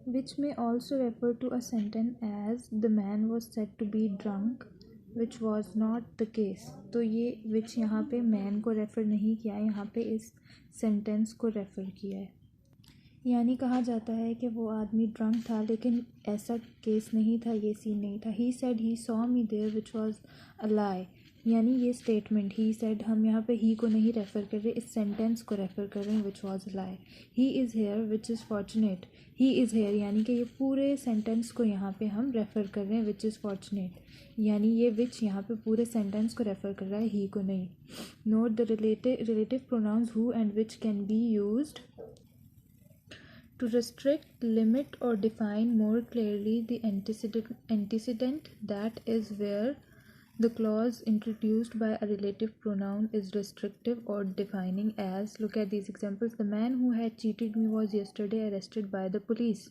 which may also refer to a sentence as the man was said to be drunk, which was not the case. तो ये which यहाँ पे man को refer नहीं किया है, यहाँ पे इस सेंटेंस को रेफ़र किया है। यानी कहा जाता है कि वो आदमी ड्रंक था, लेकिन ऐसा केस नहीं था, ये सीन नहीं था। He said he saw me there which was a lie, यानी ये स्टेटमेंट ही सेड, हम यहाँ पे ही को नहीं रेफ़र कर रहे, इस सेंटेंस को रेफ़र कर रहे हैं विच was a lie. He is here which is fortunate, he is here यानी कि ये पूरे सेंटेंस को यहाँ पे हम रेफ़र कर रहे हैं विच इज़ फॉर्चुनेट, यानी ये विच यहाँ पे पूरे सेंटेंस को रेफ़र कर रहा है, ही को नहीं। Note the relative pronouns who and which can be used to restrict, limit, or define more clearly the antecedent, that is where the clause introduced by a relative pronoun is restrictive or defining, as look at these examples. The man who had cheated me was yesterday arrested by the police.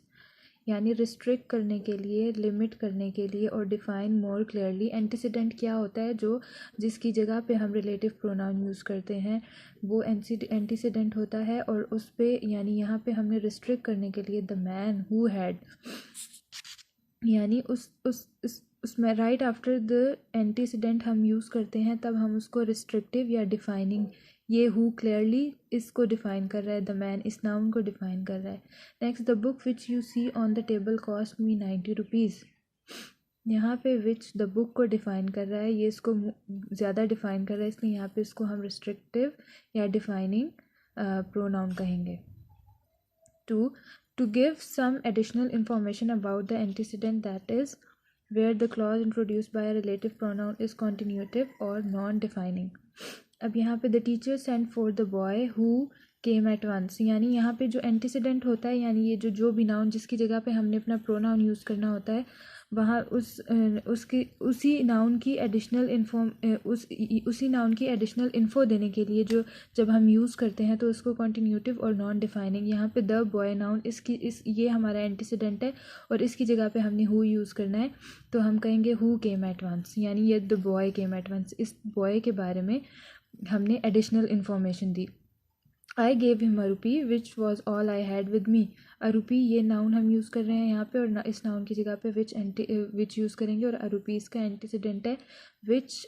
यानी restrict करने के लिए, limit करने के लिए और define more clearly. Antecedent क्या होता है? जो जिसकी जगह पे हम रिलेटिव प्रोनाउन यूज़ करते हैं वो एंटीसीडेंट होता है, और उस पे यानी यहाँ पे हमने रिस्ट्रिक्ट करने के लिए द मैन हु हैड, यानी उसमें राइट आफ्टर द एंटीसीडेंट हम यूज़ करते हैं, तब हम उसको रिस्ट्रिक्टिव या डिफाइनिंग, ये हु क्लियरली इसको डिफ़ाइन कर रहा है, द मैन इस नाउन को डिफ़ाइन कर रहा है। Next, the book which you see on the table cost me 90 rupees, यहाँ पे विच द बुक को डिफ़ाइन कर रहा है, ये इसको ज़्यादा डिफ़ाइन कर रहा है, इसलिए यहाँ पे इसको हम रिस्ट्रिक्टिव या डिफ़ाइनिंग प्रोनाउन कहेंगे। To give some additional information about the antecedent, that is where the clause introduced by a relative pronoun is continuative or non-defining. अब यहाँ पे the teacher sent for the boy who came at once, यानी यहाँ पे जो antecedent होता है, यानी ये जो भी नाउन जिसकी जगह पे हमने अपना प्रोनाउन यूज़ करना होता है, वहाँ उसी नाउन की एडिशनल इन्फो देने के लिए जो जब हम यूज़ करते हैं तो उसको कॉन्टिन्यूटिव और नॉन डिफाइनिंग। यहाँ पे द बॉय नाउन ये हमारा एंटीसीडेंट है और इसकी जगह पे हमने हु यूज़ करना है, तो हम कहेंगे हु केम एट वंस, यानी ये the boy came at once, इस बॉय के बारे में हमने एडिशनल इन्फॉर्मेशन दी। I gave him a rupee which was all I had with me, a rupee ये नाउन हम यूज़ कर रहे हैं यहाँ पे, और इस नाउन की जगह पे विच यूज़ करेंगे, और अ रुपी इसका एंटीसीडेंट है, which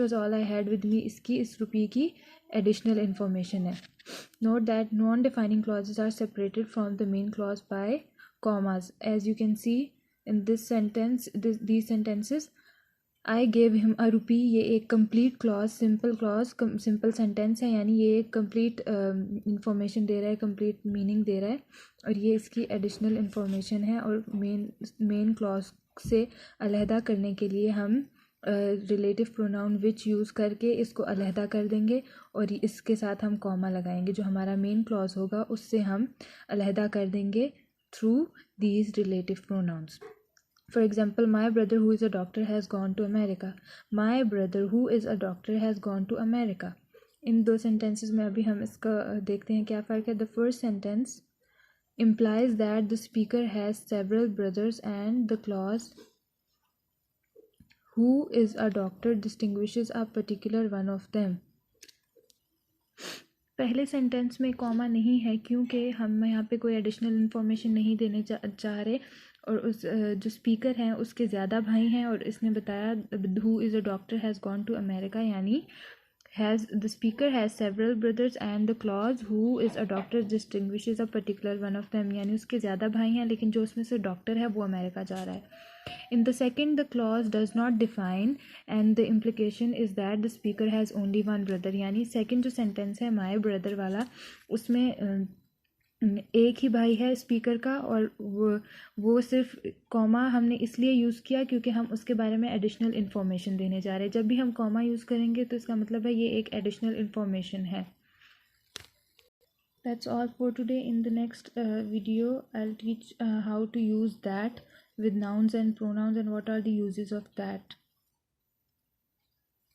was all I had with me इस रुपी की एडिशनल इन्फॉर्मेशन है। Note that non defining clauses are separated from the main clause by commas, as you can see in this sentence, these sentences. I gave him a rupee, ये एक complete clause, simple sentence है, यानी ये एक complete information दे रहा है, complete meaning दे रहा है, और ये इसकी एडिशनल इंफॉर्मेशन है, और मेन क्लॉज से अलहदा करने के लिए हम रिलेटिव प्रोनाउन विच यूज़ करके इसको अलहदा कर देंगे, और इसके साथ हम कॉमा लगाएंगे, जो हमारा मेन क्लॉज होगा उससे हम अलहदा कर देंगे through these relative pronouns. For example, my brother who is a doctor has gone to America. My brother who is a doctor has gone to America. इन दो sentences में अभी हम इसका देखते हैं क्या फ़र्क है। The first sentence implies that the speaker has several brothers, and the clause who is a doctor distinguishes a particular one of them. पहले सेंटेंस में कॉमा नहीं है क्योंकि हम यहाँ पे कोई एडिशनल इन्फॉर्मेशन नहीं देने चाह रहे, और उस जो स्पीकर हैं उसके ज़्यादा भाई हैं, और इसने बताया who is a doctor has gone to America, यानी the speaker has several brothers, and the clause who is a doctor distinguishes a particular one of them, यानी उसके ज़्यादा भाई हैं लेकिन जो उसमें से डॉक्टर है वो अमेरिका जा रहा है। In the second, the clause does not define, and the implication is that the speaker has only one brother, यानी second जो sentence है my brother वाला, उसमें एक ही भाई है स्पीकर का, और वो सिर्फ कॉमा हमने इसलिए यूज़ किया क्योंकि हम उसके बारे में एडिशनल इन्फॉर्मेशन देने जा रहे हैं। जब भी हम कॉमा यूज़ करेंगे तो इसका मतलब है ये एक एडिशनल इन्फॉर्मेशन है। That's all for today. In the next video, I'll teach how to use that with nouns and pronouns and what are the uses of that.